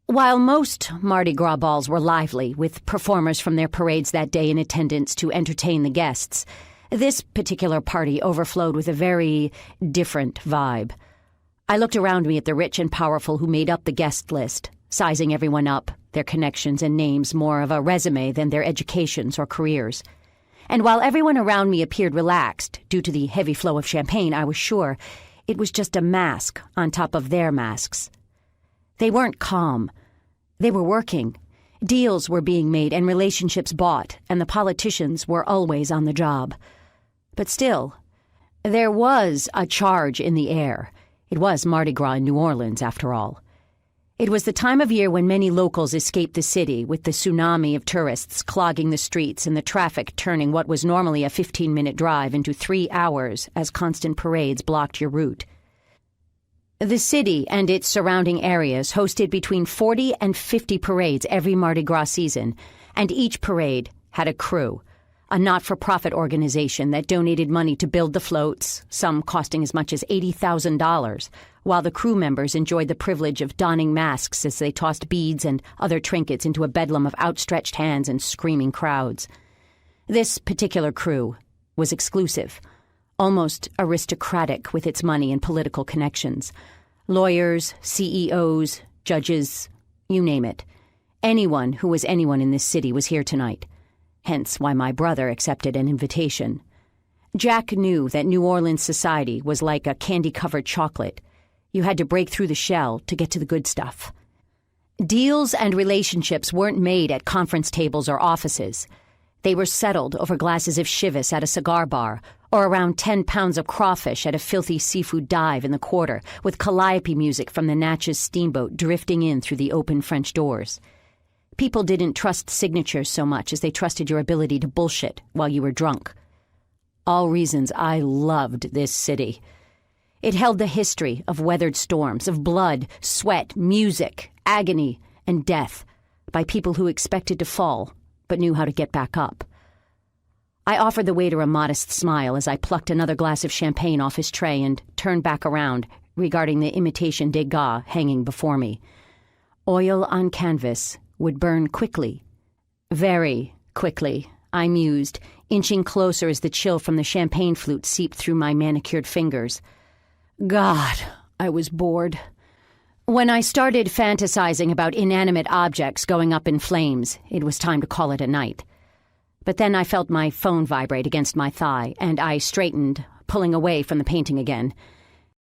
While most Mardi Gras balls were lively, with performers from their parades that day in attendance to entertain the guests, this particular party overflowed with a very different vibe. I looked around me at the rich and powerful who made up the guest list, sizing everyone up, their connections and names more of a resume than their educations or careers. And while everyone around me appeared relaxed due to the heavy flow of champagne, I was sure it was just a mask on top of their masks. They weren't calm. They were working. Deals were being made and relationships bought, and the politicians were always on the job. But still, there was a charge in the air. It was Mardi Gras in New Orleans, after all. It was the time of year when many locals escaped the city, with the tsunami of tourists clogging the streets and the traffic turning what was normally a 15-minute drive into 3 hours as constant parades blocked your route. The city and its surrounding areas hosted between 40 and 50 parades every Mardi Gras season, and each parade had a crew, a not-for-profit organization that donated money to build the floats, some costing as much as $80,000, while the crew members enjoyed the privilege of donning masks as they tossed beads and other trinkets into a bedlam of outstretched hands and screaming crowds. This particular crew was exclusive, almost aristocratic with its money and political connections. Lawyers, CEOs, judges, you name it. Anyone who was anyone in this city was here tonight. Hence why my brother accepted an invitation. Jack knew that New Orleans society was like a candy-covered chocolate. You had to break through the shell to get to the good stuff. Deals and relationships weren't made at conference tables or offices. They were settled over glasses of Chivas at a cigar bar, or around 10 pounds of crawfish at a filthy seafood dive in the quarter, with calliope music from the Natchez steamboat drifting in through the open French doors. People didn't trust signatures so much as they trusted your ability to bullshit while you were drunk. All reasons I loved this city. It held the history of weathered storms, of blood, sweat, music, agony, and death, by people who expected to fall but knew how to get back up. I offered the waiter a modest smile as I plucked another glass of champagne off his tray and turned back around, regarding the imitation Degas hanging before me. Oil on canvas would burn quickly. Very quickly, I mused, inching closer as the chill from the champagne flute seeped through my manicured fingers. God, I was bored. When I started fantasizing about inanimate objects going up in flames, it was time to call it a night. But then I felt my phone vibrate against my thigh, and I straightened, pulling away from the painting again.